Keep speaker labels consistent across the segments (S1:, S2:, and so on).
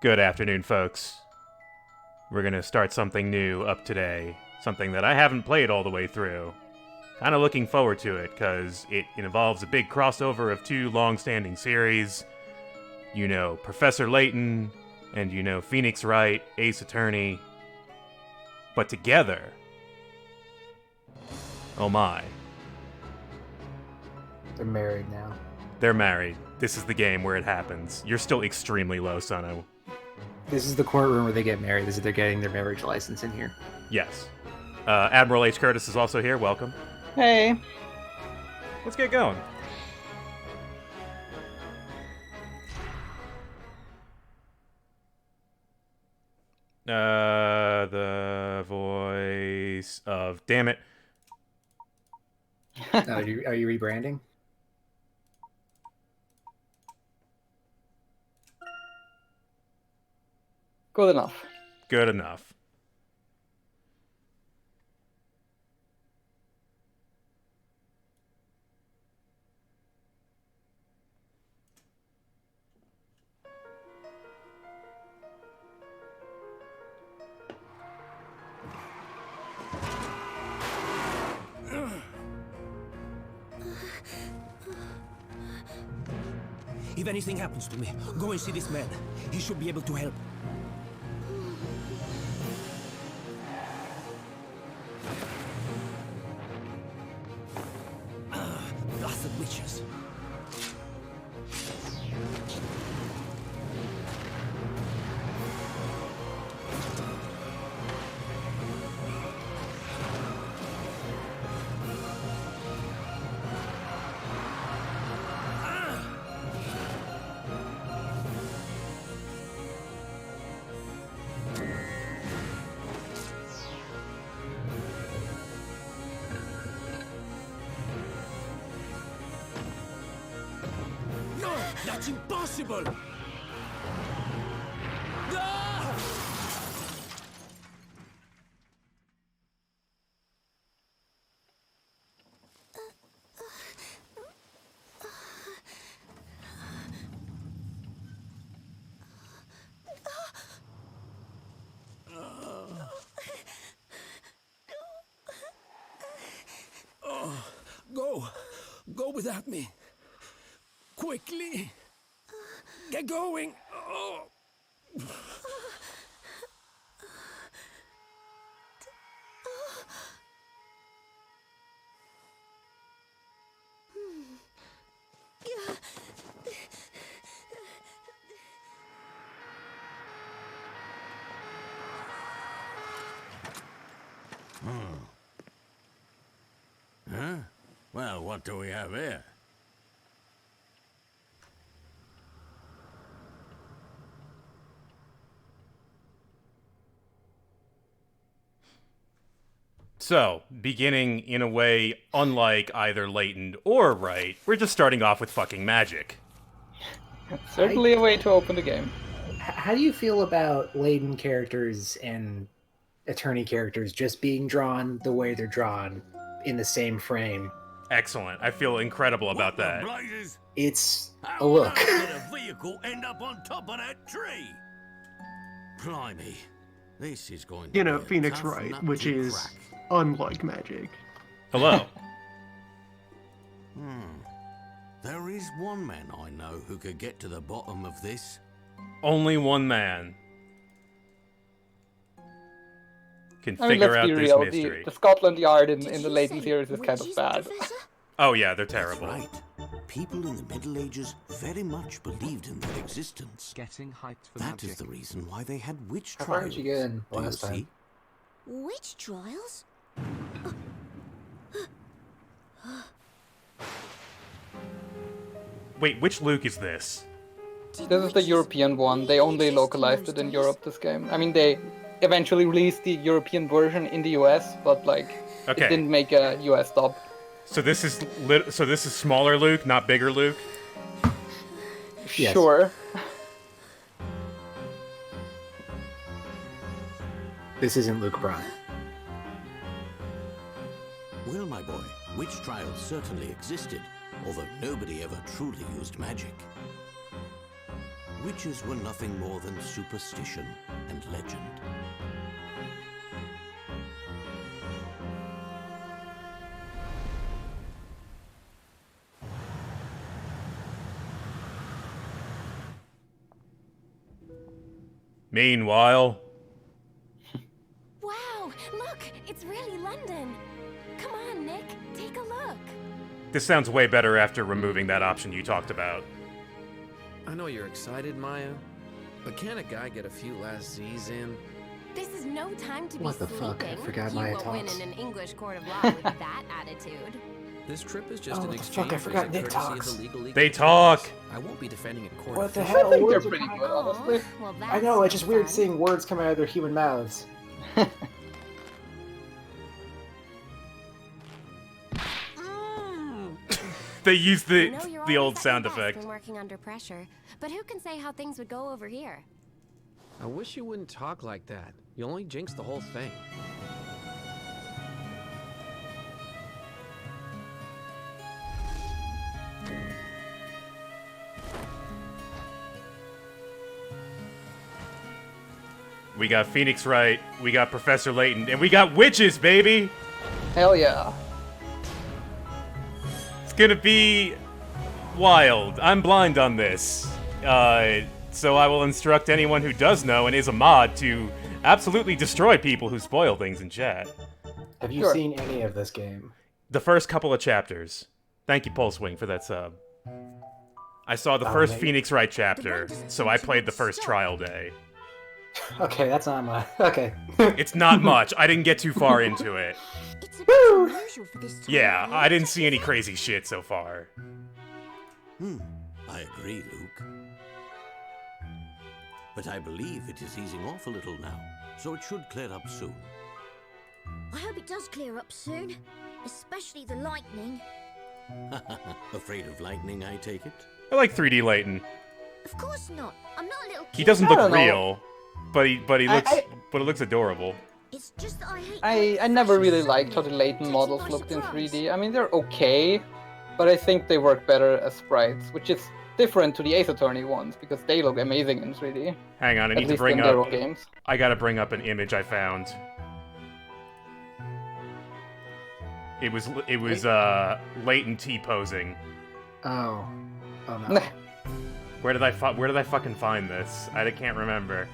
S1: Good afternoon, folks. We're gonna start something new up today. Something that I haven't played all the way through. Kinda looking forward to it, because it involves a big crossover of two long-standing series. You know, Professor Layton, and you know, Phoenix Wright, Ace Attorney. But together... Oh my.
S2: They're married now.
S1: They're married. This is the game where it happens. You're still extremely low, Sono.
S2: This is the courtroom where they get married. This is they're getting their marriage license in here.
S1: Yes. Admiral H. Curtis is also here. Welcome.
S3: Hey.
S1: Let's get going. The voice of... Damn it.
S2: Are you rebranding?
S3: Good enough.
S1: Good enough.
S4: If anything happens to me, go and see this man. He should be able to help. Blasted witches. That's impossible! Ah! Go without me. Quickly. Get going. Oh.
S5: Huh? Well, what do we have here?
S1: So, beginning in a way unlike either Layton or Wright, we're just starting off with fucking magic.
S3: Certainly a way to open the game.
S2: How do you feel about Layton characters and attorney characters just being drawn the way they're drawn in the same frame?
S1: Excellent. I feel incredible about that.
S5: Blazes?
S2: It's a
S5: How
S2: look.
S5: on earth did a vehicle end up on top of that tree? Blimey. This is going to
S6: You know,
S5: be a
S6: Phoenix
S5: tough
S6: Wright,
S5: nut
S6: which
S5: to
S6: is
S5: crack.
S6: unlike magic.
S1: Hello.
S5: There is one man I know who could get to the bottom of this.
S1: Only one man can
S3: I mean,
S1: figure
S3: let's
S1: out
S3: be
S1: this
S3: real.
S1: mystery.
S3: The Scotland Yard in
S7: Did
S3: the
S7: you
S3: Layton
S7: say
S3: series is kind of
S7: witches,
S3: bad.
S7: Professor?
S1: Oh yeah, they're
S5: That's
S1: terrible.
S5: right. People in the Middle Ages very much believed in their existence.
S8: Getting hyped for
S5: That
S8: magic.
S5: is the reason why they had witch
S2: How far
S5: trials.
S2: did you get in
S5: Do you
S2: last time?
S5: see?
S7: Witch trials?
S1: Wait, which Luke is this?
S7: Did
S3: This is the
S7: witches
S3: European one. They
S7: really
S3: only
S7: exist in
S3: localized
S7: those
S3: it in
S7: days?
S3: Europe, this game. I mean, they eventually released the European version in the US, but, like,
S1: Okay.
S3: it didn't make a US dub.
S1: So this is so this is smaller Luke, not bigger Luke.
S2: Yes.
S3: Sure.
S2: This isn't Luke Braun.
S5: Well, my boy, witch trials certainly existed, although nobody ever truly used magic. witches were nothing more than superstition and legend.
S1: Meanwhile,
S7: Wow, look, it's really London. Come on, Nick, take a look.
S1: this sounds way better after removing that option you talked about.
S6: I know you're excited, Maya, but can a guy get a few last Z's in?
S7: This is no time to
S2: What
S7: be
S2: the fuck? I
S7: sleeping.
S2: forgot
S7: you
S2: Maya
S7: won't win
S2: talks.
S7: in an English court of law with that attitude.
S6: This trip is just
S2: Oh,
S6: an
S2: what the
S6: exchange
S2: fuck, I forgot
S6: as a
S2: Nick
S6: courtesy
S2: talks.
S6: of the legal
S1: They talk!
S6: I won't be defending a court
S2: What the
S6: official.
S2: hell?
S3: I think they're
S2: Words are
S3: pretty
S2: kind
S3: good,
S2: of-
S3: honestly.
S7: Well,
S2: I know, it's just
S7: no
S2: weird
S7: fun.
S2: seeing words come out of their human mouths.
S1: They use
S7: You know you're
S1: the
S7: always
S1: old
S7: at
S1: sound
S7: your best
S1: effect.
S7: when working under pressure, but who can say how things would go over here?
S6: I wish you wouldn't talk like that. You only jinx the whole thing.
S1: We got Phoenix Wright, we got Professor Layton, and we got witches, baby!
S3: Hell yeah.
S1: It's gonna be wild. I'm blind on this. So I will instruct anyone who does know and is a mod to absolutely destroy people who spoil things in chat.
S2: Have you
S3: Sure.
S2: seen any of this game?
S1: The first couple of chapters. Thank you, Pulsewing, for that sub. I saw the first
S2: mate.
S1: Phoenix Wright chapter, so I played the first trial day.
S2: Okay, that's not my... Okay.
S1: It's not much. I didn't get too far into it.
S7: It's a bit unusual for this time
S1: Yeah,
S7: of year.
S1: I didn't see any crazy shit so far.
S5: I agree, Luke. But I believe it is easing off a little now, so it should clear up soon.
S7: I hope it does clear up soon, especially the lightning.
S5: Afraid of lightning, I take it?
S1: I like 3D Layton.
S7: Of course not. I'm not a little kid.
S1: He doesn't
S3: I
S1: look
S3: don't know.
S1: real, but he looks
S3: I-
S1: but it looks adorable.
S7: It's just that I hate.
S3: I never really liked how the Layton models looked in 3D. I mean, they're okay, but I think they work better as sprites, which is different to the Ace Attorney ones, because they look amazing in 3D.
S1: Hang on, I
S3: At
S1: need to
S3: least
S1: bring
S3: in their
S1: up
S3: own games.
S1: I gotta bring up an image I found. It was Layton T posing.
S2: Oh. Oh no.
S1: Where did I fucking find this? I can't remember.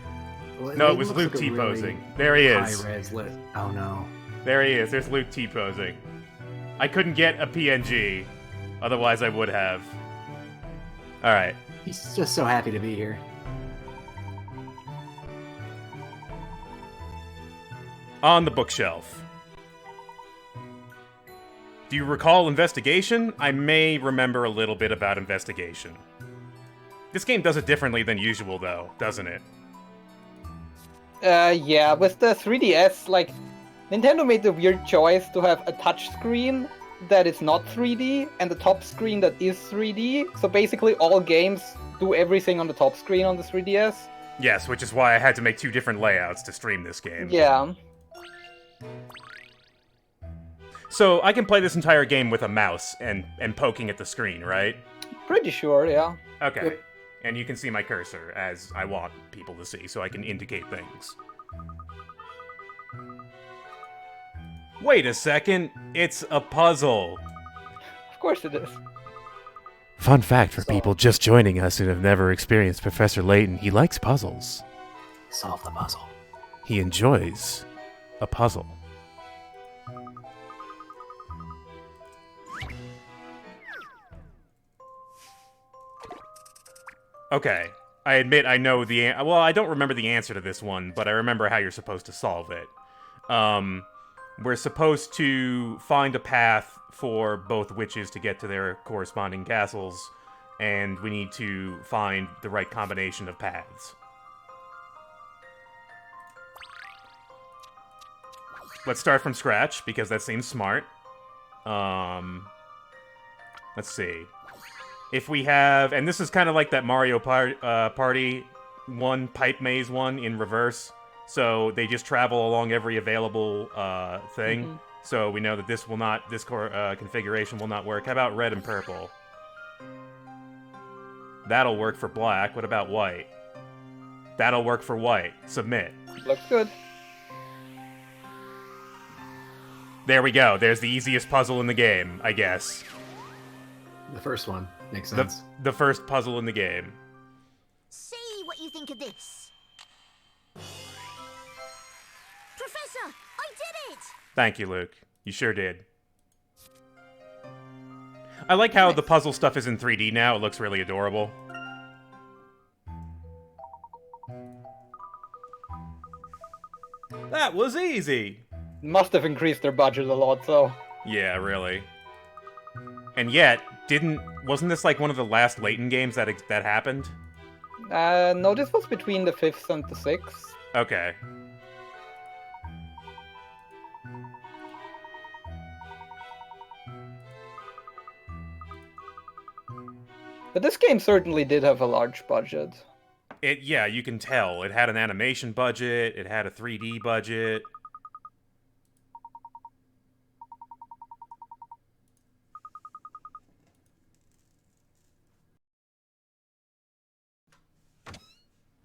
S2: Well,
S1: No, it
S2: Layton
S1: was
S2: looks
S1: Luke
S2: like a
S1: T
S2: really
S1: posing. There he is.
S2: high-res lit. Oh no.
S1: There he is. There's Luke T posing. I couldn't get a PNG, otherwise I would have. All right.
S2: He's just so happy to be here.
S1: On the bookshelf. Do you recall Investigation? I may remember a little bit about Investigation. This game does it differently than usual, though, doesn't it?
S3: Yeah, with the 3DS, like, Nintendo made the weird choice to have a touch screen that is not 3D and the top screen that is 3D. So basically, all games do everything on the top screen on the 3DS.
S1: Yes, which is why I had to make 2 different layouts to stream this game.
S3: Yeah.
S1: So I can play this entire game with a mouse and poking at the screen, right?
S3: Pretty sure, yeah.
S1: Okay.
S2: Yep.
S1: And you can see my cursor as I want people to see, so I can indicate things. Wait a second, it's a puzzle.
S3: Of course it is.
S1: Fun fact for people just joining us who have never experienced Professor Layton, he likes puzzles.
S2: Solve the puzzle.
S1: He enjoys a puzzle. Okay, I admit I know well, I don't remember the answer to this one, but I remember how you're supposed to solve it. We're supposed to find a path for both witches to get to their corresponding castles, and we need to find the right combination of paths. Let's start from scratch, because that seems smart. Let's see. If we have... And this is kind of like that Mario Party one, Pipe Maze one in reverse. So they just travel along every available thing.
S3: Mhm.
S1: So we know that this will not... This configuration will not work. How about red and purple? That'll work for black. What about white? That'll work for white. Submit.
S3: Looks good.
S1: There we go. There's the easiest puzzle in the game, I guess.
S2: The first one makes sense.
S1: The first puzzle in the game.
S7: See what you think of this. Professor, I did it!
S1: Thank you, Luke. You sure did. I like how the puzzle stuff is in 3D now. It looks really adorable. That was easy!
S3: Must have increased their budget a lot, so...
S1: Yeah, really. And yet, wasn't this like one of the last Layton games that happened?
S3: No, this was between the 5th and the 6th.
S1: Okay.
S3: But this game certainly did have a large budget.
S1: Yeah, you can tell. It had an animation budget, it had a 3D budget.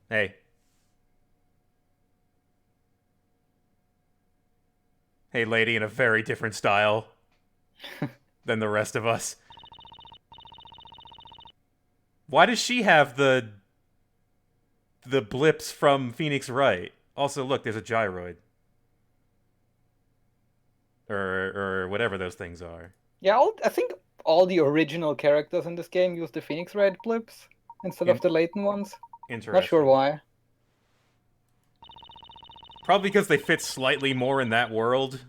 S1: Hey. Hey, lady, in a very different style than the rest of us. Why does she have the blips from Phoenix Wright? Also, look, there's a gyroid. Or whatever those things are.
S3: Yeah, I think all the original characters in this game use the Phoenix Wright blips instead of the Layton ones.
S1: Interesting.
S3: Not sure why.
S1: Probably because they fit slightly more in that world.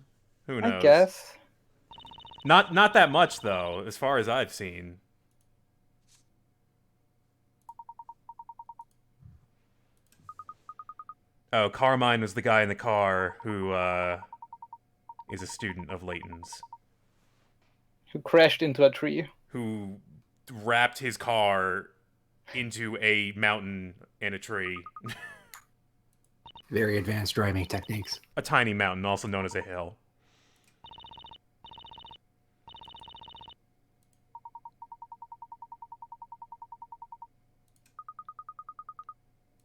S1: Who knows?
S3: I guess.
S1: Not that much, though, as far as I've seen. Oh, Carmine was the guy in the car who, is a student of Layton's.
S3: Who crashed into a tree.
S1: Who wrapped his car into a mountain and a tree.
S2: Very advanced driving techniques.
S1: A tiny mountain, also known as a hill.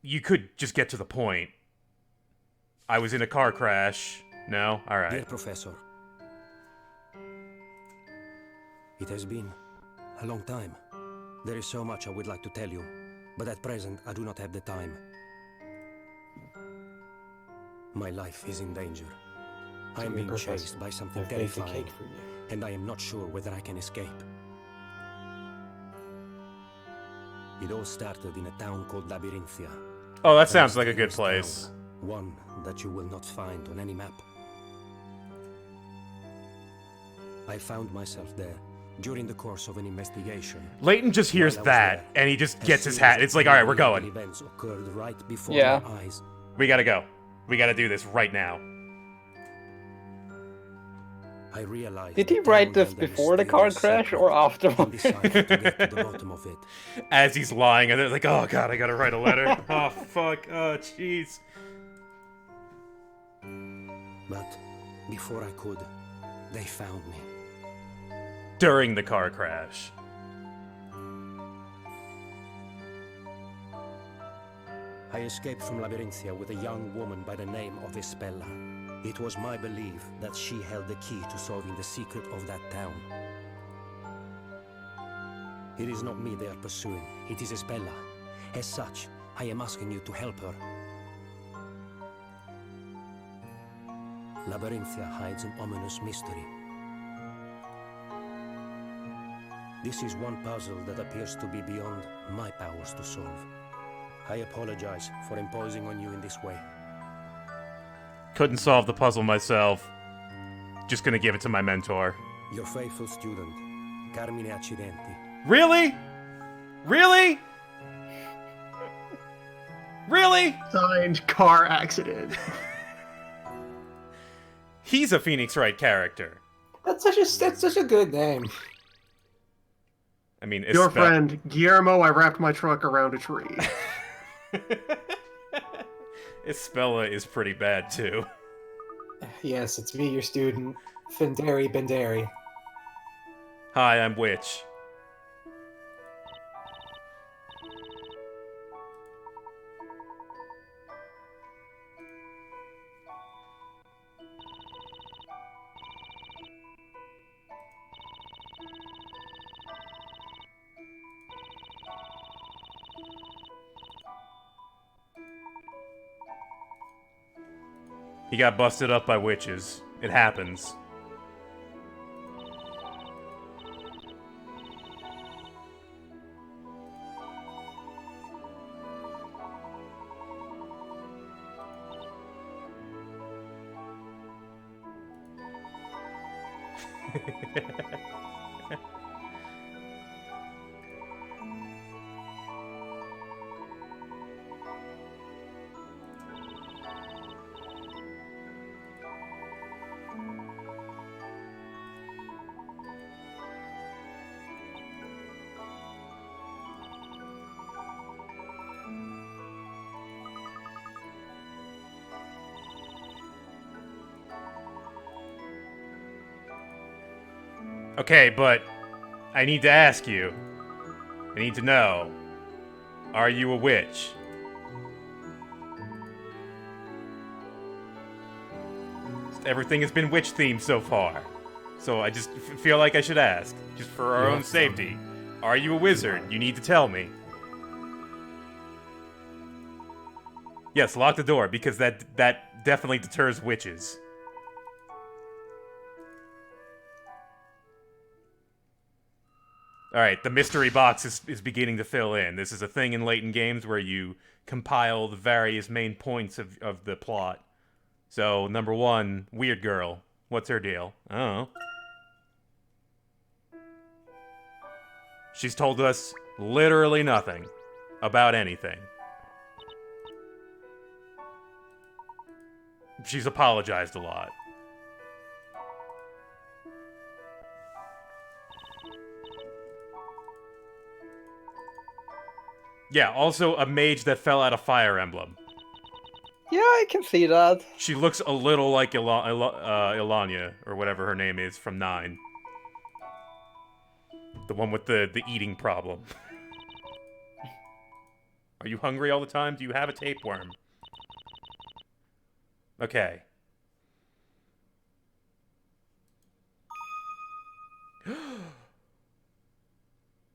S1: You could just get to the point. I was in a car crash. No?
S4: Dear
S1: Alright.
S4: Professor, it has been a long time. There is so much I would like to tell you, but at present I do not have the time. My life is in danger. I am being chased by something terrifying, and I am not sure whether I can escape. It all started in a town called Labyrinthia.
S1: Oh, that sounds like a good place.
S4: One that you will not find on any map. I found myself there during the course of an investigation.
S1: Layton just hears that, and he just gets his hat. It's like, alright, we're going.
S4: Events occurred right before
S3: Yeah.
S4: my eyes.
S1: We gotta go. We gotta do this right now.
S4: I realized
S3: Did he
S4: the
S3: write
S4: town
S3: this
S4: held a
S3: before the car
S4: mysterious
S3: crash
S4: secret
S3: or
S4: and
S3: afterwards?
S4: decided to get to the bottom of it.
S1: As he's lying, and they're like, oh god, I gotta write a letter. Oh, fuck. Oh, jeez.
S4: But before I could, they found me.
S1: During the car crash.
S4: I escaped from Labyrinthia with a young woman by the name of Espella. It was my belief that she held the key to solving the secret of that town. It is not me they are pursuing, it is Espella. As such, I am asking you to help her. Labyrinthia hides an ominous mystery. This is one puzzle that appears to be beyond my powers to solve. I apologize for imposing on you in this way.
S1: Couldn't solve the puzzle myself. Just gonna give it to my mentor.
S4: Your faithful student, Carmine Accidenti.
S1: Really? Really? Really?
S8: Signed car accident.
S1: He's a Phoenix Wright character.
S2: That's such a good name.
S1: I mean,
S8: Your friend, Guillermo, I wrapped my truck around a tree.
S1: Espella is pretty bad, too.
S2: Yes, it's me, your student, Finderi Benderi.
S1: Hi, I'm Witch. He got busted up by witches. It happens. Okay, but I need to ask you. I need to know. Are you a witch? Everything has been witch themed so far. So I just feel like I should ask. Just for our own safety. Are you a wizard? You need to tell me. Yes, lock the door, because that definitely deters witches. Alright, the mystery box is beginning to fill in. This is a thing in Layton games where you compile the various main points of the plot. So, number 1, weird girl. What's her deal? I don't know. She's told us literally nothing about anything. She's apologized a lot. Yeah, also a mage that fell out of Fire Emblem.
S3: Yeah, I can see that.
S1: She looks a little like Ilanya, or whatever her name is, from 9. The one with the eating problem. Are you hungry all the time? Do you have a tapeworm? Okay.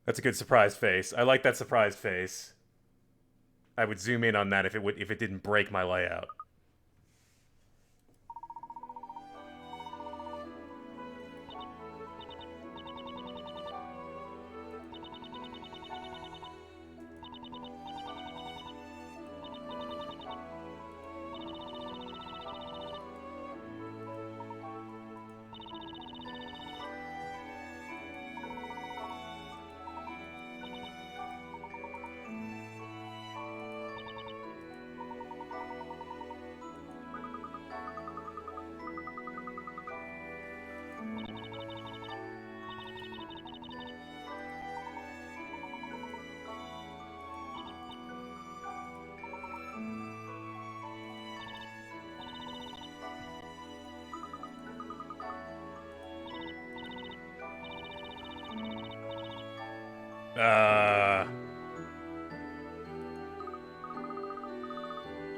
S1: That's a good surprise face. I like that surprise face. I would zoom in on that if it didn't break my layout.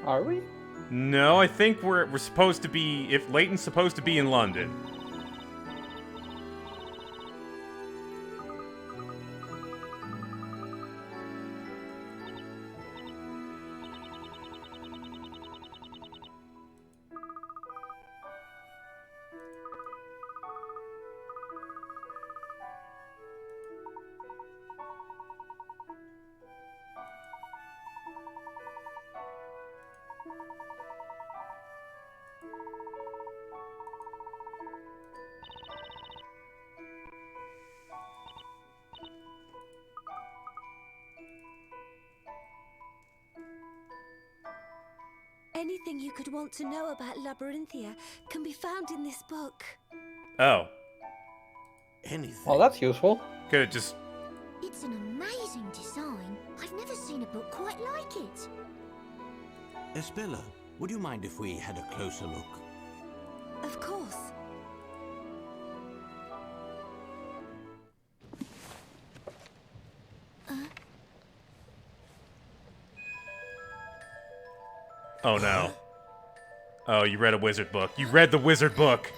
S3: Are we?
S1: No, I think we're supposed to be... If Layton's supposed to be in London.
S9: Anything you could want to know about Labyrinthia can be found in this book.
S1: Oh.
S5: Anything.
S3: Well, that's useful.
S1: Could've just...
S7: It's an amazing design. I've never seen a book quite like it.
S5: Espella, would you mind if we had a closer look?
S9: Of course.
S1: Oh no. Oh, you read a wizard book. You read the wizard book!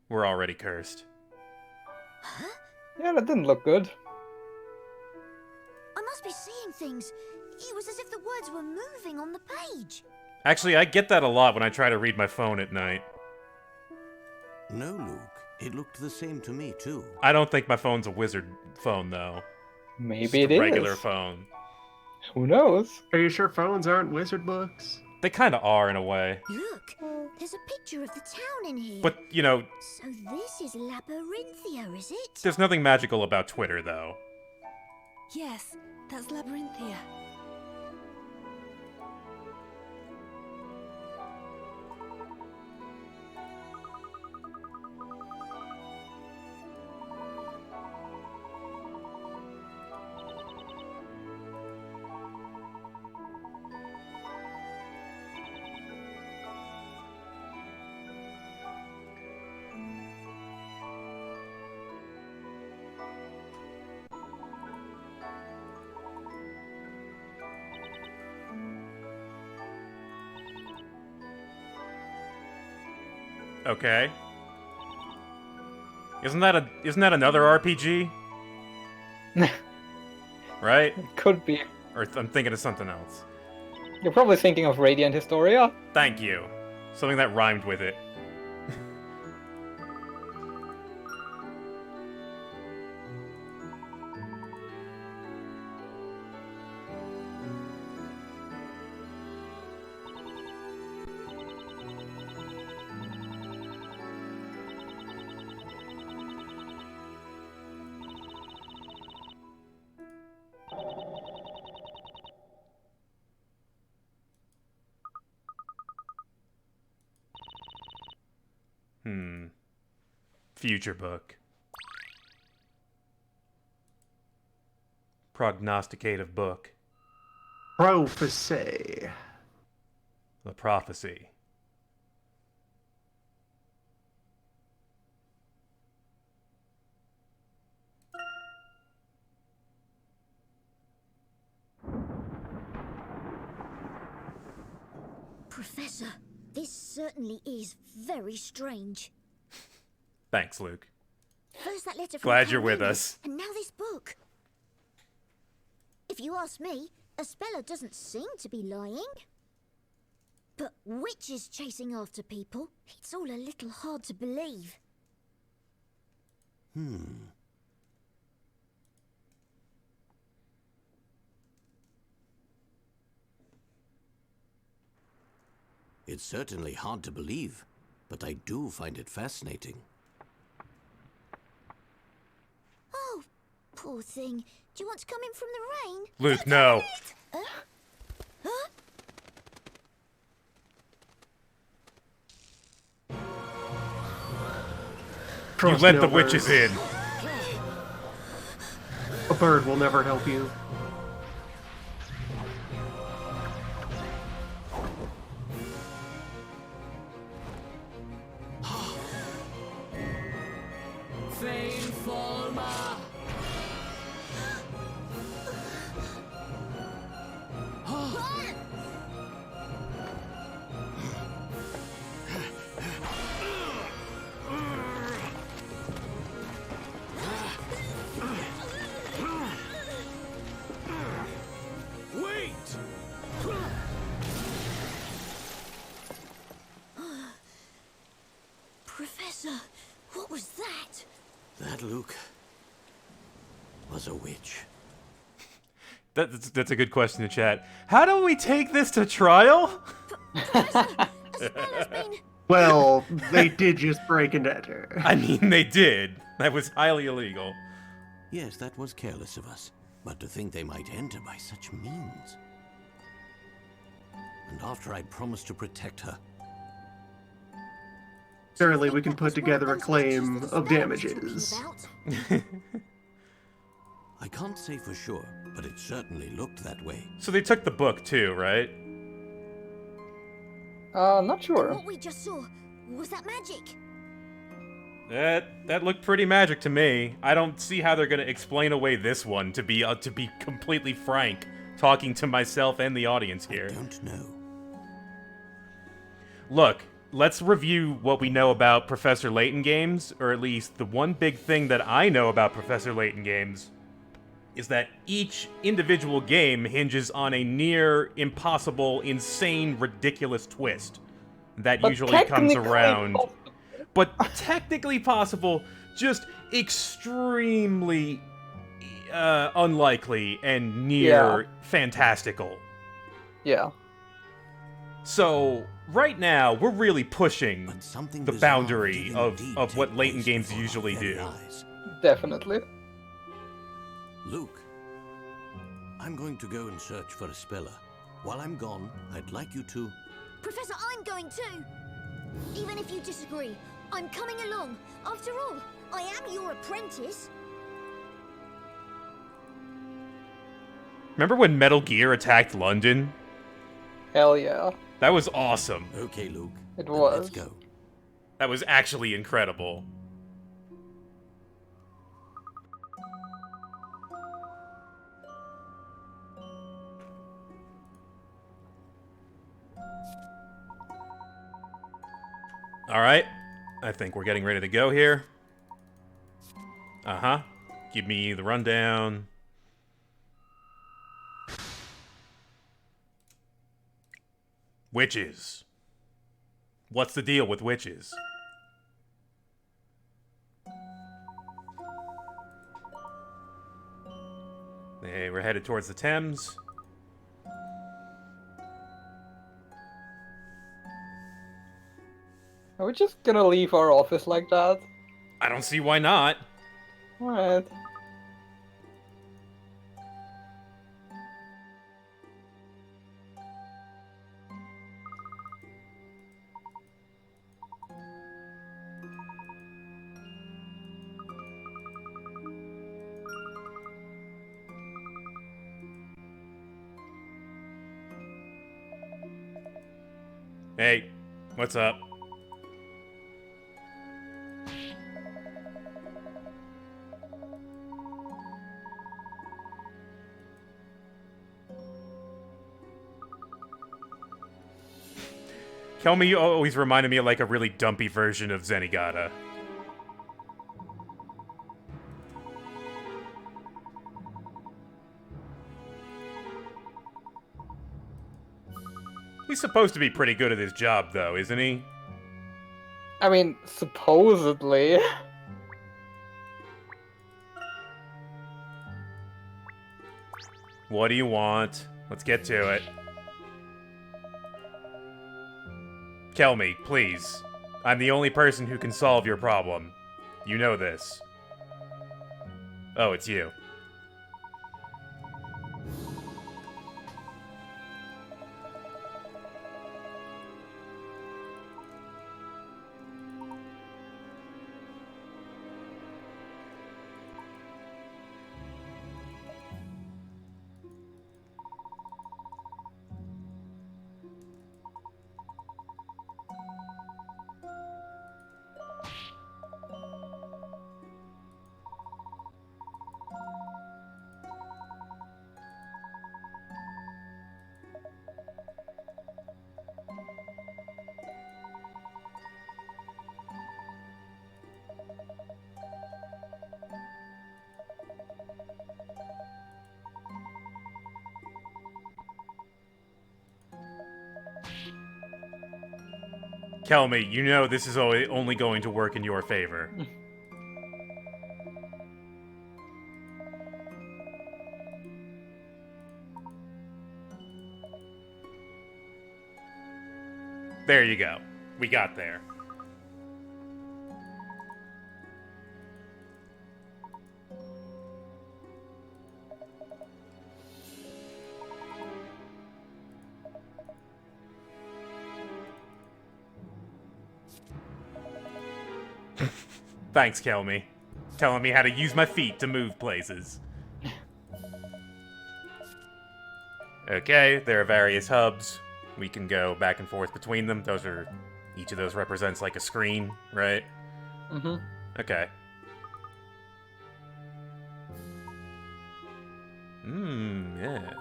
S1: We're already cursed.
S7: Huh?
S3: Yeah, that didn't look good.
S7: I must be seeing things. It was as if the words were moving on the page.
S1: Actually, I get that a lot when I try to read my phone at night.
S5: No, Luke. It looked the same to me, too.
S1: I don't think my phone's a wizard phone, though.
S3: Maybe
S1: Just
S3: it
S1: a regular
S3: is.
S1: phone.
S3: Who knows?
S8: Are you sure phones aren't wizard books?
S1: They kind of are, in a way.
S7: Look, there's a picture of the town in here.
S1: But, you know,
S7: So this is Labyrinthia, is it?
S1: there's nothing magical about Twitter, though.
S9: Yes, that's Labyrinthia.
S1: Okay. Isn't that another RPG? Right?
S3: Could be.
S1: Or I'm thinking of something else.
S3: You're probably thinking of Radiant Historia.
S1: Thank you. Something that rhymed with it. Future book. Prognosticative book.
S8: Prophecy.
S1: The prophecy.
S7: Professor, this certainly is very strange.
S1: Thanks, Luke.
S7: First that letter from
S1: Glad you're with
S7: Carolina,
S1: us.
S7: and now this book. If you ask me, Espella doesn't seem to be lying. But witches chasing after people, it's all a little hard to believe.
S5: It's certainly hard to believe, but I do find it fascinating.
S7: Oh, poor thing. Do you want to come in from the rain?
S1: Luke, no.
S7: Huh?
S1: You
S8: Trust
S1: let
S8: no
S1: the witches
S8: bird.
S1: in.
S8: A bird will never help you.
S5: Wait!
S7: Professor, what was that?
S5: That, Luke, was a witch.
S1: That's a good question to chat. How do we take this to trial?
S7: Espella's been...
S8: Well, they did just break and enter.
S1: I mean, they did. That was highly illegal.
S5: Yes, that was careless of us. But to think they might enter by such means. And after I'd promised to protect her.
S8: Surely we can put together a claim of damages.
S5: I can't say for sure, but it certainly looked that way.
S1: So they took the book too, right?
S3: Not sure.
S7: What we just saw, was that magic?
S1: That looked pretty magic to me. I don't see how they're gonna explain away this one. To be completely frank, talking to myself and the audience here.
S5: I don't know.
S1: Look, let's review what we know about Professor Layton games, or at least the one big thing that I know about Professor Layton games. is that each individual game hinges on a near impossible, insane, ridiculous twist that
S3: But
S1: usually comes
S3: technically
S1: around.
S3: possible.
S1: But technically possible, just extremely unlikely and near fantastical.
S3: Yeah.
S1: So, right now, we're really pushing
S5: But something
S1: the
S5: bizarre
S1: boundary
S5: did
S1: of
S5: indeed
S1: what
S5: take
S1: Layton
S5: place
S1: games
S5: before our
S1: usually
S5: very
S1: do.
S5: eyes.
S3: Definitely.
S5: Luke, I'm going to go and search for a speller. While I'm gone, I'd like you to...
S7: Professor, I'm going too. Even if you disagree, I'm coming along. After all, I am your apprentice.
S1: Remember when Metal Gear attacked London?
S3: Hell yeah.
S1: That was awesome.
S5: Okay, Luke.
S3: It
S5: then
S3: was.
S5: Let's go.
S1: That was actually incredible. Alright. I think we're getting ready to go here. Uh-huh. Give me the rundown. Witches. What's the deal with witches? Hey, we're headed towards the Thames.
S3: Are we just gonna leave our office like that?
S1: I don't see why not.
S3: Alright.
S1: Hey, what's up? Kelmy always reminded me of like a really dumpy version of Zenigata. He's supposed to be pretty good at his job, though, isn't he?
S3: I mean, supposedly.
S1: What do you want? Let's get to it. Kelmy, please. I'm the only person who can solve your problem. You know this. Oh, it's you. Kelmy, you know this is only going to work in your favor. There you go. We got there. Thanks, Kelmy. Telling me how to use my feet to move places. Okay, there are various hubs. We can go back and forth between them. Each of those represents like a screen, right?
S3: Mm-hmm.
S1: Okay. Yes.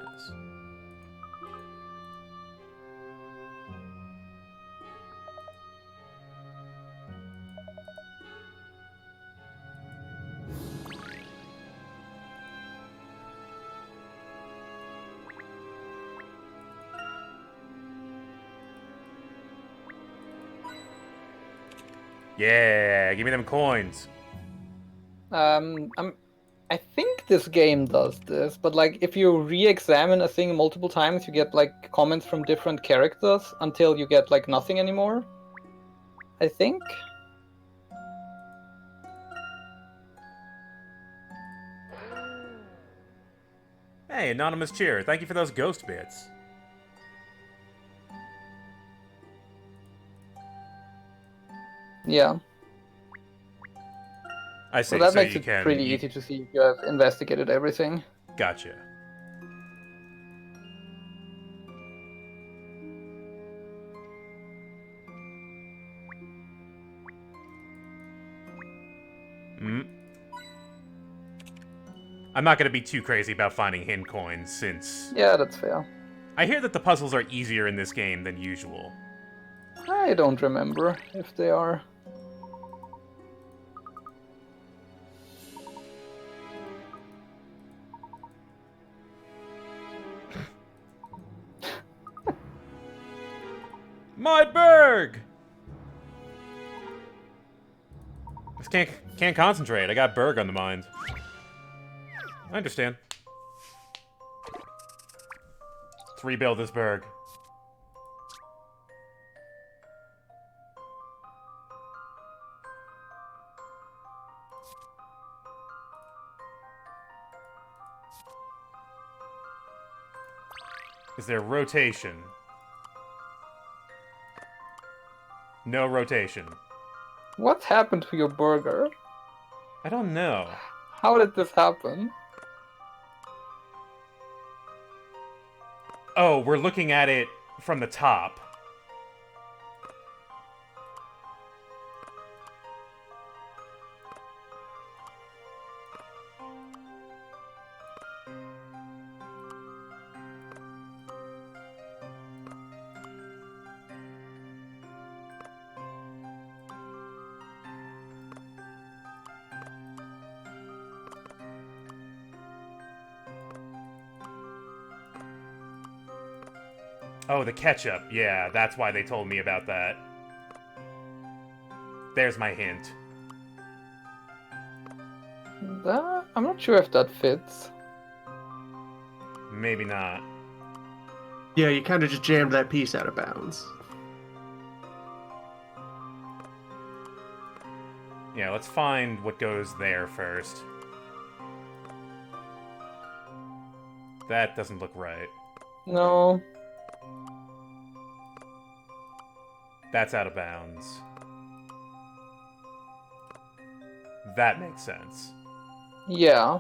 S1: Yeah, give me them coins.
S3: I think this game does this, but like if you re-examine a thing multiple times, you get like comments from different characters until you get like nothing anymore. I think.
S1: Hey, Anonymous Cheer, thank you for those ghost bits.
S3: Yeah.
S1: I see,
S3: So that
S1: so
S3: makes
S1: you
S3: it
S1: can...
S3: pretty easy to see if you have investigated everything.
S1: Gotcha. I'm not going to be too crazy about finding hint coins, since...
S3: Yeah, that's fair.
S1: I hear that the puzzles are easier in this game than usual.
S3: I don't remember if they are.
S1: My Berg! Just can't concentrate. I got Berg on the mind. I understand. Let's rebuild this Berg. Is there rotation? No rotation.
S3: What happened to your burger?
S1: I don't know.
S3: How did this happen?
S1: Oh, we're looking at it from the top. Oh, the ketchup. Yeah, that's why they told me about that. There's my hint.
S3: I'm not sure if that fits.
S1: Maybe not.
S8: Yeah, you kind of just jammed that piece out of bounds.
S1: Yeah, let's find what goes there first. That doesn't look right.
S3: No.
S1: That's out of bounds. That makes sense.
S3: Yeah.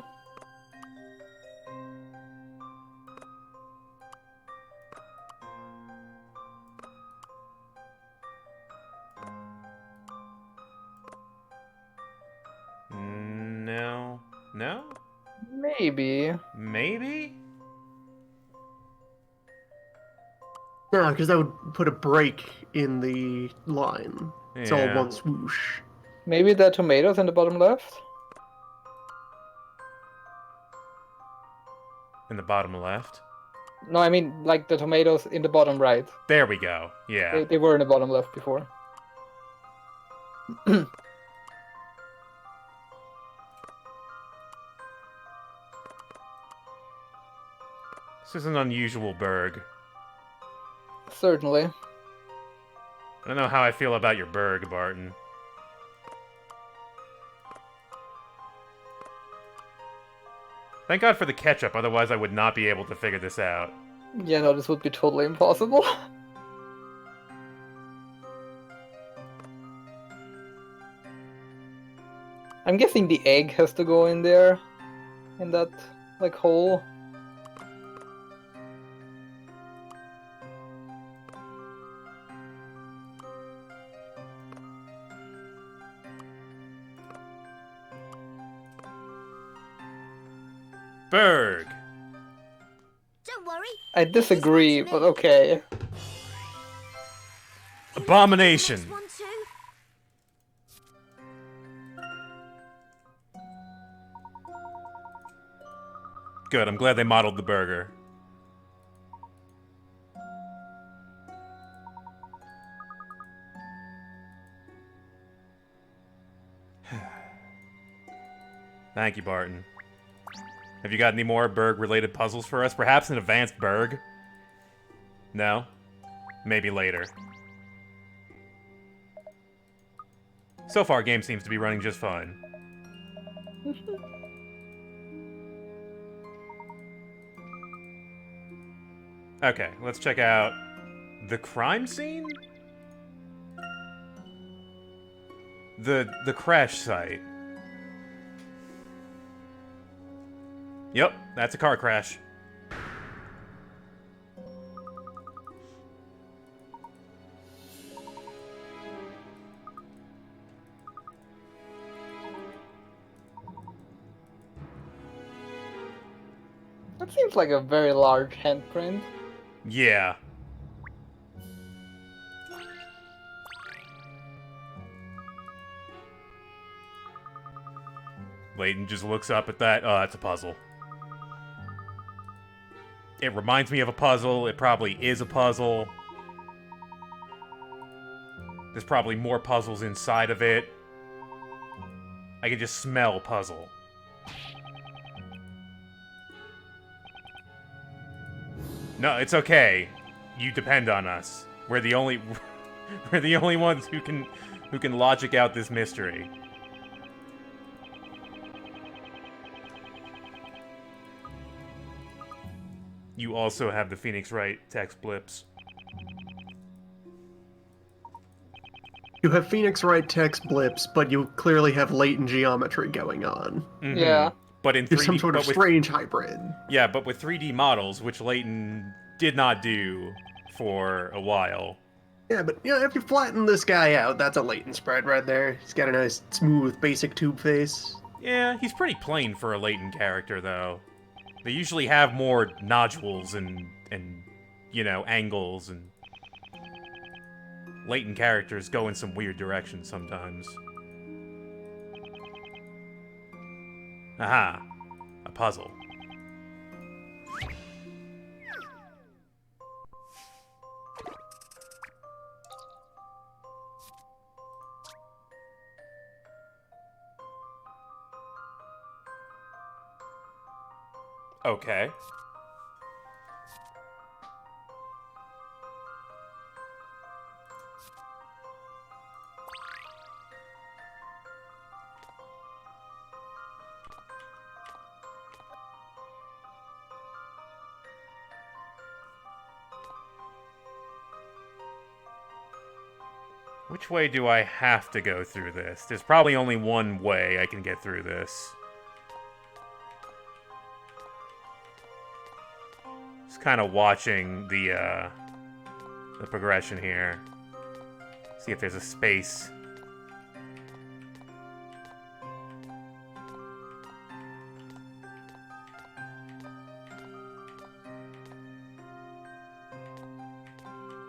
S1: No. No?
S3: Maybe.
S1: Maybe?
S8: No, because that would put a break in the line. It's all
S1: Yeah.
S8: one swoosh.
S3: Maybe the tomatoes in the bottom left?
S1: In the bottom left?
S3: No, I mean like the tomatoes in the bottom right.
S1: There we go. Yeah.
S3: They were in the bottom left before.
S1: This is an unusual Berg.
S3: Certainly.
S1: I don't know how I feel about your Berg, Barton. Thank God for the ketchup, otherwise I would not be able to figure this out.
S3: Yeah, no, this would be totally impossible. I'm guessing the egg has to go in there. In that, like, hole.
S1: Berg!
S7: Don't worry.
S3: I disagree, but okay.
S1: Abomination!
S7: Next one too.
S1: Good, I'm glad they modeled the burger. Thank you, Barton. Have you got any more Berg-related puzzles for us? Perhaps an advanced Berg? No? Maybe later. So far, game seems to be running just fine. Okay, let's check out the crime scene? The crash site. Yep, that's a car crash.
S3: That seems like a very large handprint.
S1: Yeah. Layton just looks up at that. Oh, that's a puzzle. It reminds me of a puzzle. It probably is a puzzle. There's probably more puzzles inside of it. I can just smell puzzle. No, it's okay. You depend on us. We're the only we're the only ones who can logic out this mystery. You also have the Phoenix Wright text blips.
S8: You have Phoenix Wright text blips, but you clearly have latent geometry going on.
S1: Mm-hmm.
S3: Yeah.
S1: But in 3D,
S8: You're some sort of strange hybrid.
S1: Yeah, but with 3D models, which Layton did not do for a while.
S8: Yeah, but you know, if you flatten this guy out, that's a latent spread right there. He's got a nice, smooth, basic tube face.
S1: Yeah, he's pretty plain for a Layton character, though. They usually have more nodules and you know, angles, and Layton characters go in some weird directions sometimes. Aha! A puzzle. Okay. Which way do I have to go through this? There's probably only one way I can get through this. Just kind of watching the progression here. See if there's a space.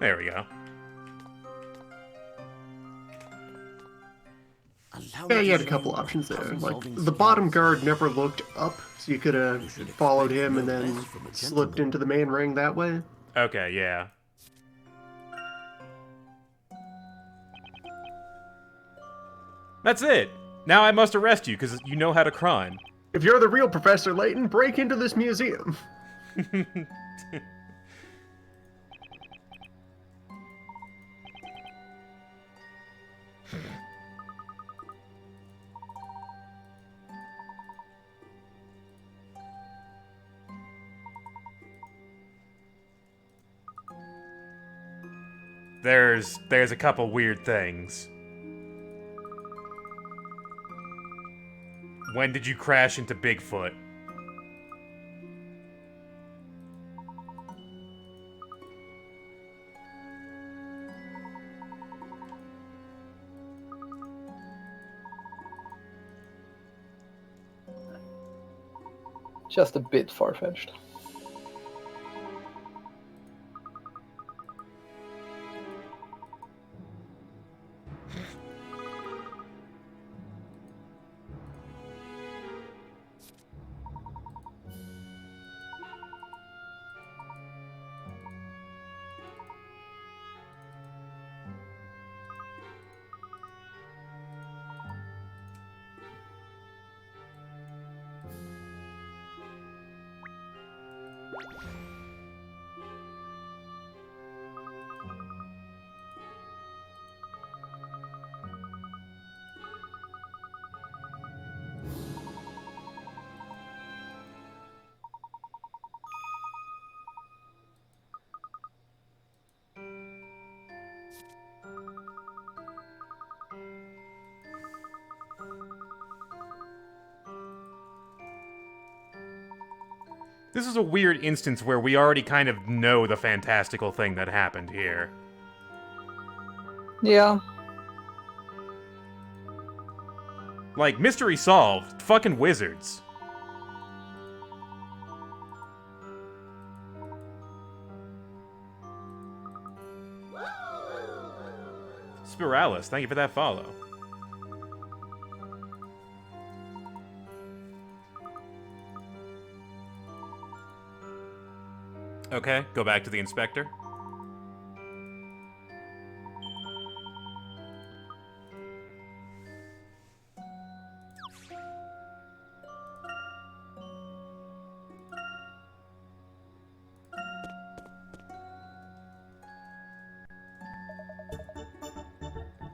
S1: There we go.
S8: Yeah, you had a couple options there. Like, the bottom guard never looked up, so you could have followed him and then slipped into the main ring that way.
S1: Okay, yeah. That's it! Now I must arrest you, because you know how to crime.
S8: If you're the real Professor Layton, break into this museum.
S1: There's a couple weird things. When did you crash into Bigfoot?
S3: Just a bit far-fetched.
S1: This is a weird instance where we already kind of know the fantastical thing that happened here.
S3: Yeah.
S1: Like, mystery solved. Fucking wizards. Spiralis, thank you for that follow. Okay, go back to the inspector.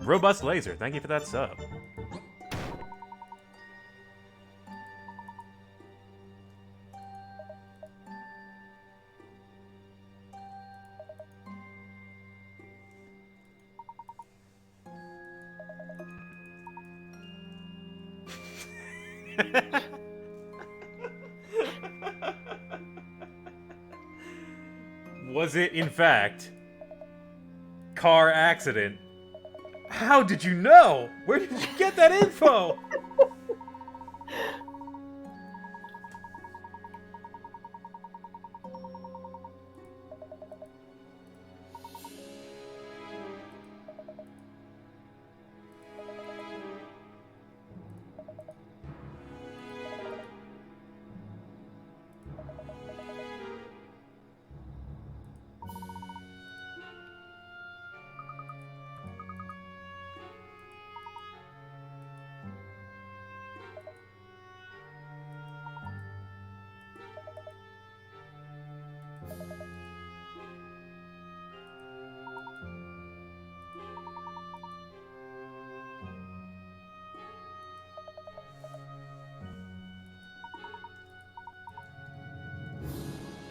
S1: Robust Laser, thank you for that sub. Was it, in fact, car accident? How did you know? Where did you get that info?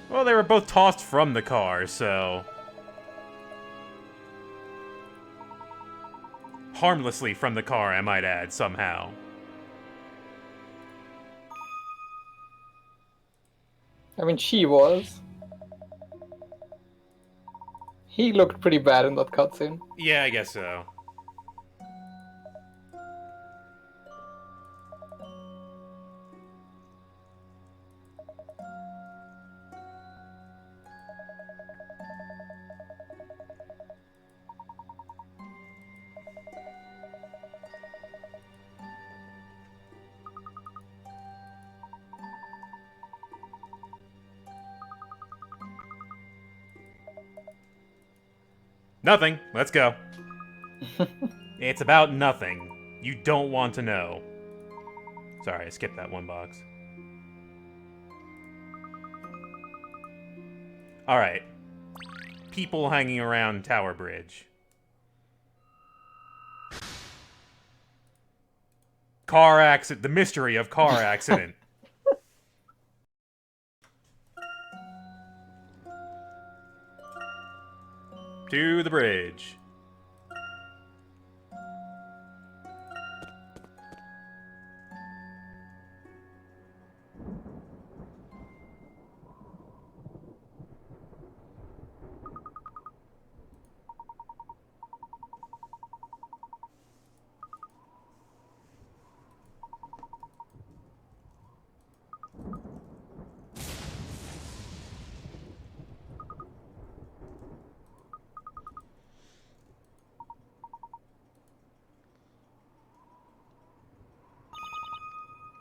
S1: Well, they were both tossed from the car, so... harmlessly from the car, I might add, somehow.
S3: I mean, she was. He looked pretty bad in that cutscene.
S1: Yeah, I guess so. Nothing. Let's go. It's about nothing. You don't want to know. Sorry, I skipped that one box. Alright. People hanging around Tower Bridge. Car accident. The mystery of car accident. To the bridge.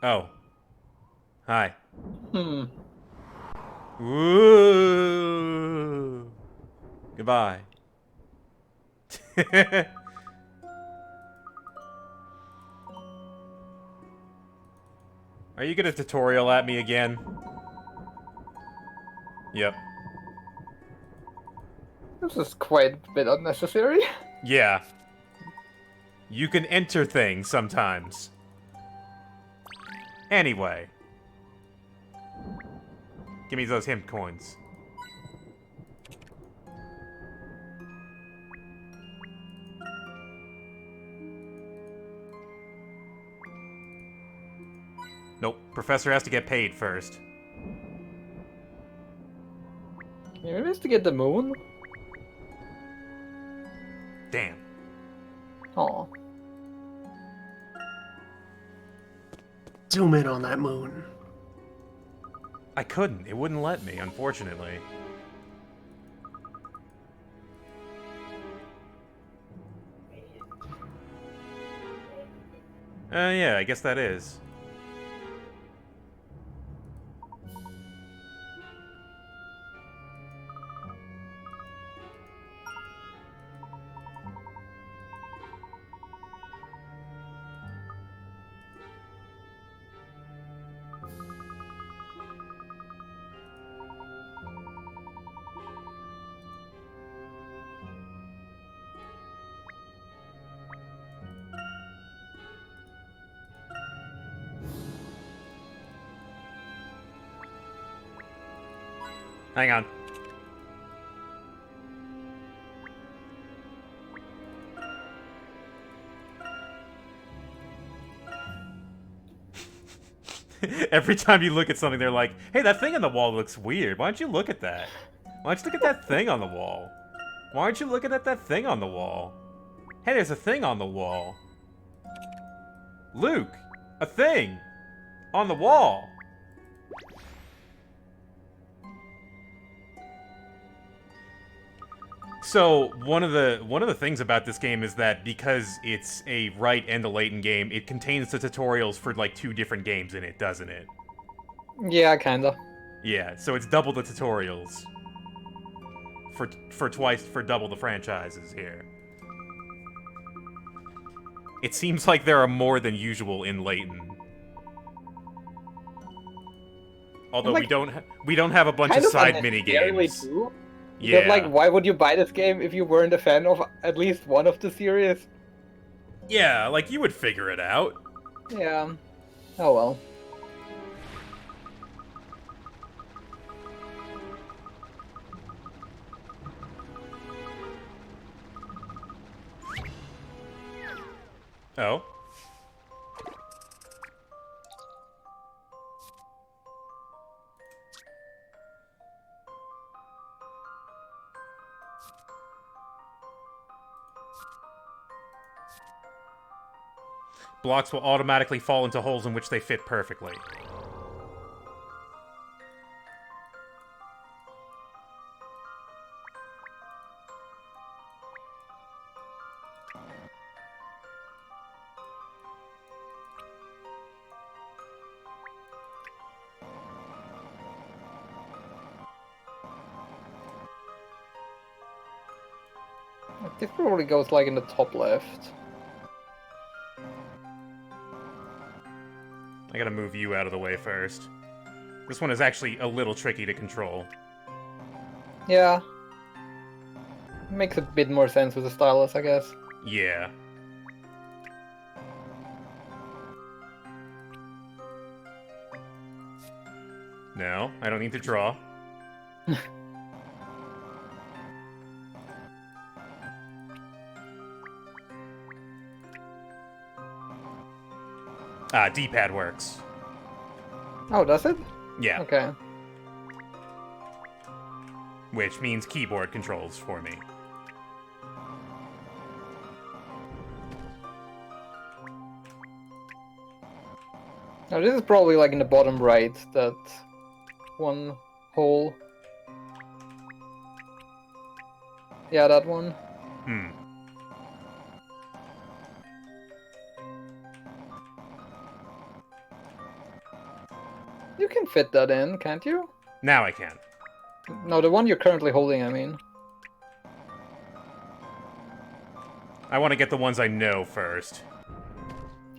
S1: Oh. Hi. Ooh. Goodbye. Are you gonna tutorial at me again? Yep.
S3: This is quite a bit unnecessary.
S1: Yeah. You can enter things sometimes. Anyway. Give me those hemp coins. Nope. Professor has to get paid first.
S3: Maybe it's to get the moon?
S1: Damn.
S3: Oh.
S8: Zoom in on that moon.
S1: I couldn't. It wouldn't let me, unfortunately. Yeah, I guess that is. Hang on. Every time you look at something, they're like, hey, that thing on the wall looks weird. Why don't you look at that? Why don't you look at that thing on the wall? Why aren't you looking at that thing on the wall? Hey, there's a thing on the wall. Luke, a thing on the wall. So one of the things about this game is that because it's a Wright and a Layton game, it contains the tutorials for like 2 different games in it, doesn't it?
S3: Yeah, kinda.
S1: Yeah, so it's double the tutorials for double the franchises here. It seems like there are more than usual in Layton. Although
S3: like,
S1: we don't have a bunch of side mini games.
S3: Too.
S1: Yeah.
S3: Because, like, why would you buy this game if you weren't a fan of at least one of the series?
S1: Yeah, like, you would figure it out.
S3: Yeah. Oh well.
S1: Oh. Blocks will automatically fall into holes in which they fit perfectly.
S3: This probably goes, like, in the top left.
S1: I gotta move you out of the way first. This one is actually a little tricky to control.
S3: Yeah. Makes a bit more sense with the stylus, I guess.
S1: Yeah. No, I don't need to draw. D-pad works.
S3: Oh, does it?
S1: Yeah.
S3: Okay.
S1: Which means keyboard controls for me.
S3: Now this is probably like in the bottom right, that one hole. Yeah, that one.
S1: Hmm.
S3: You can fit that in, can't you?
S1: Now I can.
S3: No, the one you're currently holding, I mean.
S1: I want to get the ones I know first.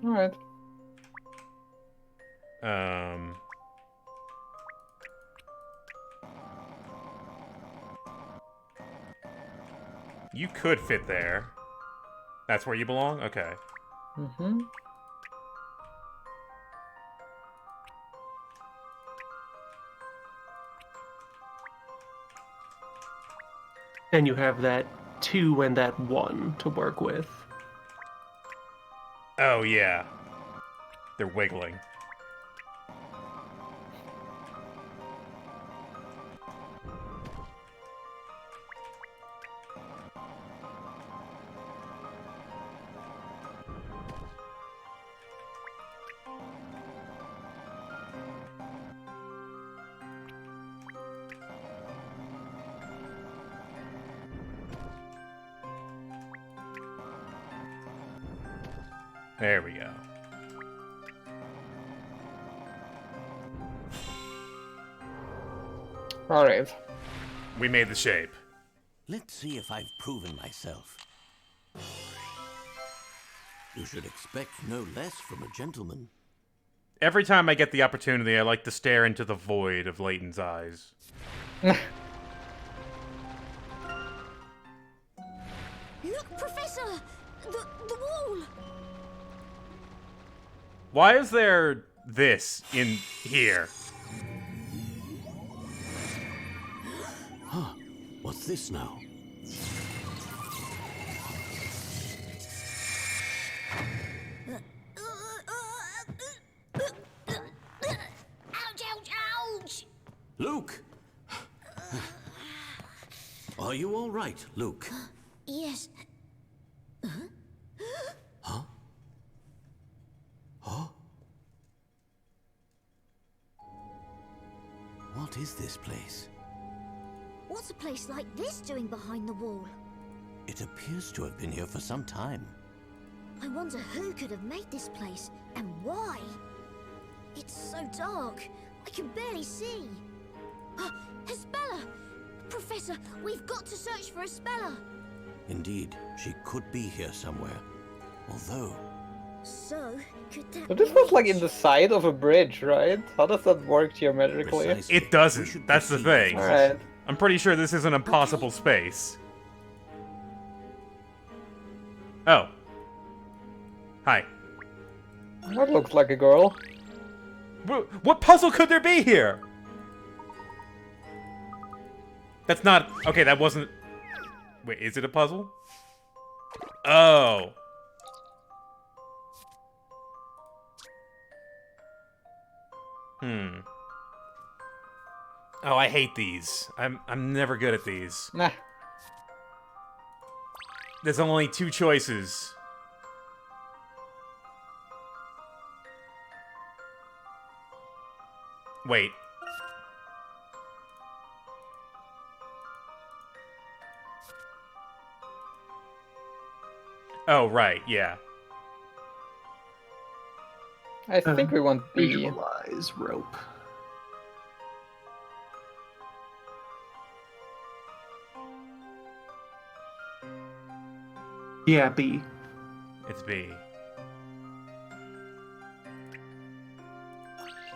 S3: Alright.
S1: You could fit there. That's where you belong? Okay.
S3: Mm-hmm.
S8: And you have that 2 and that 1 to work with.
S1: Oh, yeah. They're wiggling. There we go.
S3: Alright.
S1: We made the shape.
S5: Let's see if I've proven myself. You should expect no less from a gentleman.
S1: Every time I get the opportunity, I like to stare into the void of Layton's eyes.
S7: Look, Professor! The wall!
S1: Why is there this in here?
S5: Huh. What's this now?
S7: Ouch, ouch, ouch!
S5: Luke! Are you all right, Luke?
S7: Yes.
S5: Huh? Huh? What is this place?
S7: What's a place like this doing behind the wall?
S5: It appears to have been here for some time.
S7: I wonder who could have made this place, and why? It's so dark, I can barely see. Hespella! Professor, we've got to search for Hespella!
S5: Indeed, she could be here somewhere. Although...
S7: So, could that
S3: But this was like in
S7: bridge-
S3: the side of a bridge, right? How does that work geometrically?
S5: Precisely.
S1: It
S5: We
S1: doesn't.
S5: should
S1: That's the
S5: proceed.
S1: thing.
S3: Alright.
S1: I'm pretty sure this is an impossible space. Oh. Hi.
S3: That looks like a girl.
S1: What puzzle could there be here? That's not... Okay, that wasn't... Wait, is it a puzzle? Oh. Oh, I hate these. I'm never good at these.
S3: Nah.
S1: There's only 2 choices. Wait. Oh, right, yeah.
S3: I think we want B.
S8: Visualize rope. Yeah, B.
S1: It's B.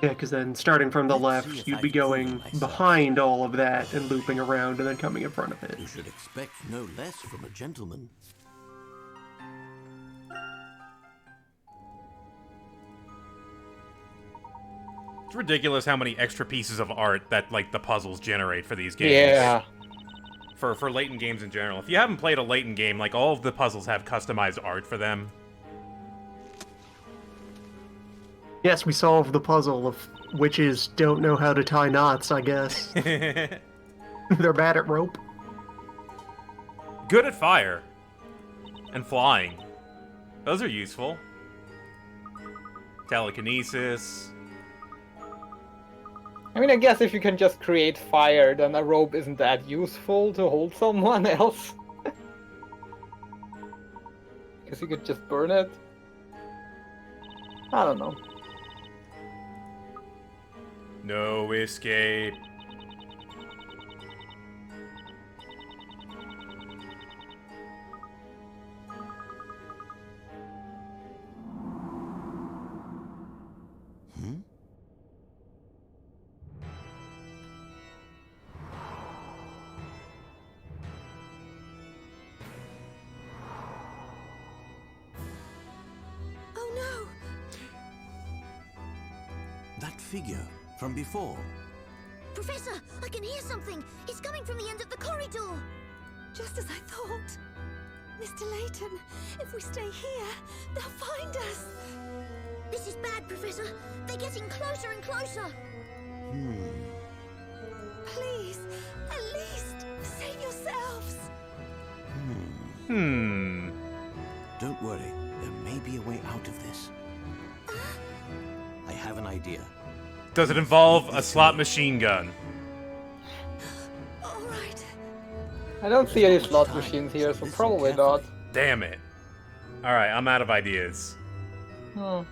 S8: Yeah, because then starting from the
S5: Let's see
S8: left,
S5: if
S8: you'd be
S5: I've proven
S8: going
S5: myself.
S8: behind all of that and looping around and then coming in front of it.
S5: You should expect no less from a gentleman.
S1: It's ridiculous how many extra pieces of art that, like, the puzzles generate for these games.
S3: Yeah.
S1: For Layton games in general. If you haven't played a Layton game, like, all of the puzzles have customized art for them.
S8: Yes, we solved the puzzle of witches don't know how to tie knots, I guess. They're bad at rope.
S1: Good at fire. And flying. Those are useful. Telekinesis.
S3: I mean, I guess if you can just create fire, then a rope isn't that useful to hold someone else. Because you could just burn it. I don't know.
S1: No escape.
S5: figure from before.
S7: Professor, I can hear something. It's coming from the end of the corridor.
S9: Just as I thought. Mr. Layton, if we stay here, they'll find us.
S7: This is bad, Professor. They're getting closer and closer.
S9: Please, at least, save yourselves.
S5: Don't worry, there may be a way out of this. I have an idea.
S1: Does it involve a slot machine gun?
S9: All right.
S3: I don't see any slot machines here, so probably not.
S1: Damn it. Alright, I'm out of ideas. A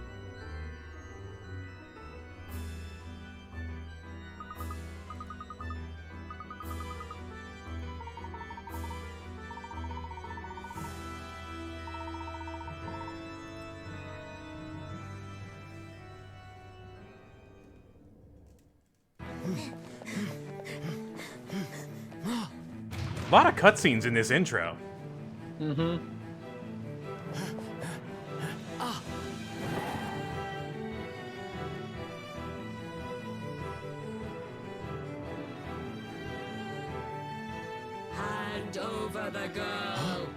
S1: lot of cutscenes in this intro.
S10: Hand over the girl.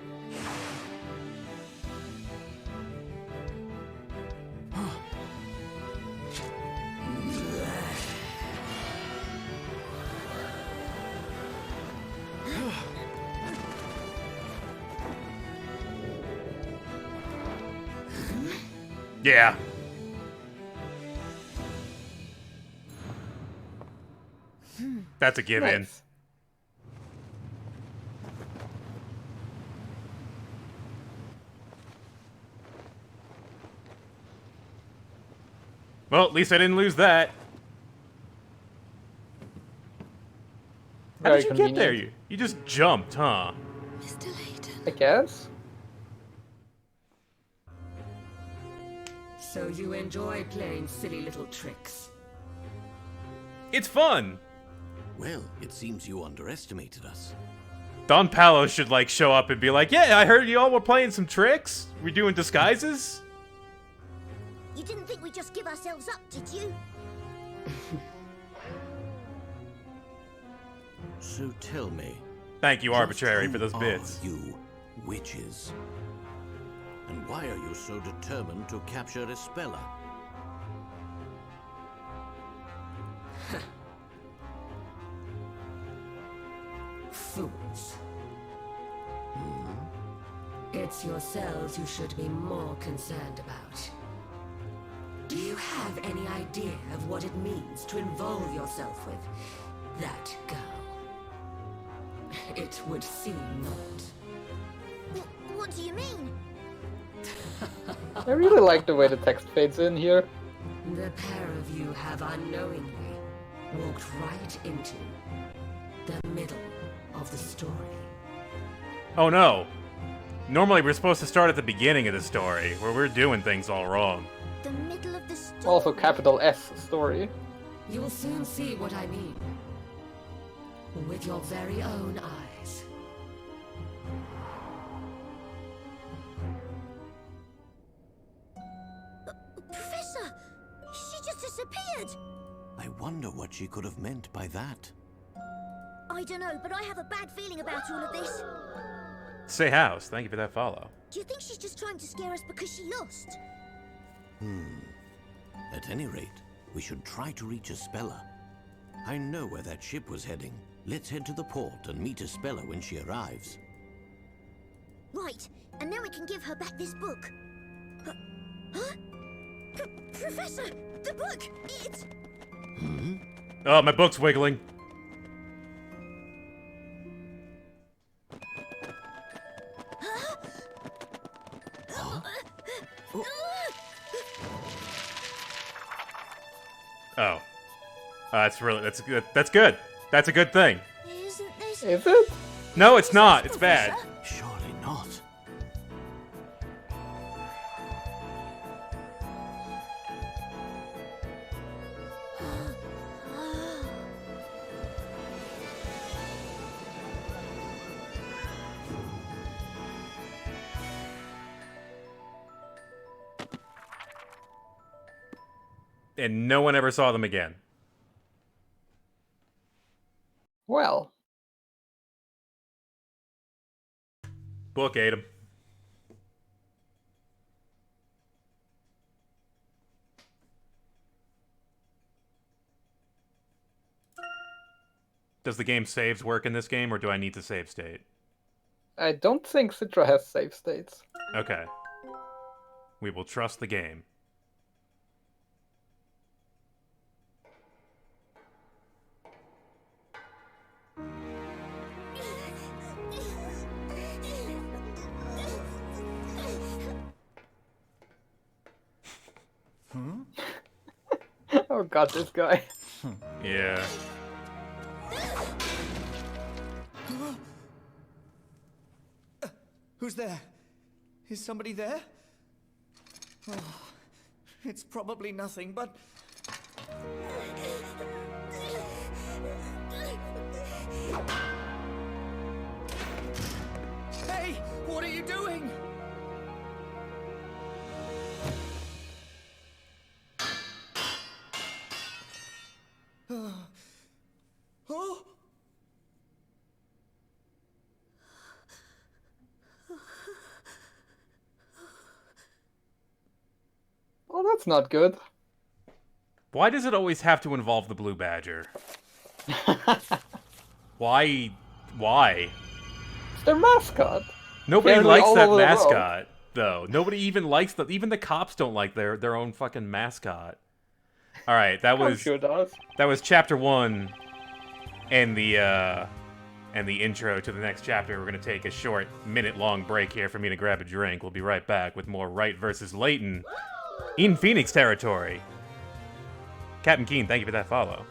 S1: Yeah. That's a give-in.
S3: Nice.
S1: Well, at least I didn't lose that. How
S3: Very
S1: did you get there?
S3: convenient.
S1: You just jumped, huh?
S9: Mr. Layton.
S3: I guess.
S10: So you enjoy playing silly little tricks.
S1: It's fun!
S5: Well, it seems you underestimated us.
S1: Don Palos should, like, show up and be like, yeah, I heard you all were playing some tricks? We're doing disguises?
S7: You didn't think we'd just give ourselves up, did you?
S5: So tell me.
S1: Thank you,
S5: just
S1: Arbitrary,
S5: who
S1: for those
S5: are
S1: bits.
S5: you witches? And why are you so determined to capture Espella?
S10: Fools. It's yourselves you should be more concerned about. Do you have any idea of what it means to involve yourself with that girl? It would seem not.
S7: What do you mean?
S3: I really like the way the text fades in here.
S10: The pair of you have unknowingly walked right into the middle of the story.
S1: Oh no. Normally we're supposed to start at the beginning of the story, where we're doing things all wrong.
S7: The middle of the story.
S3: Also capital S story.
S10: You will soon see what I mean. With your very own eyes.
S7: Professor! She just disappeared!
S5: I wonder what she could have meant by that.
S7: I don't know, but I have a bad feeling about all of this.
S1: Say house, thank you for that follow.
S7: Do you think she's just trying to scare us because she lost?
S5: At any rate, we should try to reach Espella. I know where that ship was heading. Let's head to the port and meet Espella when she arrives.
S7: Right, and then we can give her back this book. Huh? Professor, the book! It's...
S1: Oh, my book's wiggling. Oh. That's good. That's good. That's a good thing.
S7: Isn't this...
S3: Is it?
S1: No, it's not. It's bad.
S5: Surely not.
S1: And no one ever saw them again.
S3: Well,
S1: Book ate him. Does the game saves work in this game, or do I need to save state?
S3: I don't think Citra has save states.
S1: Okay. We will trust the game.
S3: Oh god, this guy.
S1: Yeah.
S11: Who's there? Is somebody there? Oh, it's probably nothing, but... Hey! What are you doing? Oh!
S3: Well, that's not good.
S1: Why does it always have to involve the blue badger? Why? Why?
S3: It's their mascot.
S1: Nobody
S3: Apparently
S1: likes
S3: all
S1: that
S3: over the world.
S1: mascot, though. Nobody even likes the. Even the cops don't like their own fucking mascot. All right, that was
S3: Sure does.
S1: that was chapter 1, and the intro to the next chapter. We're gonna take a short minute-long break here for me to grab a drink. We'll be right back with more Wright versus Layton in Phoenix territory. Captain Keen, thank you for that follow.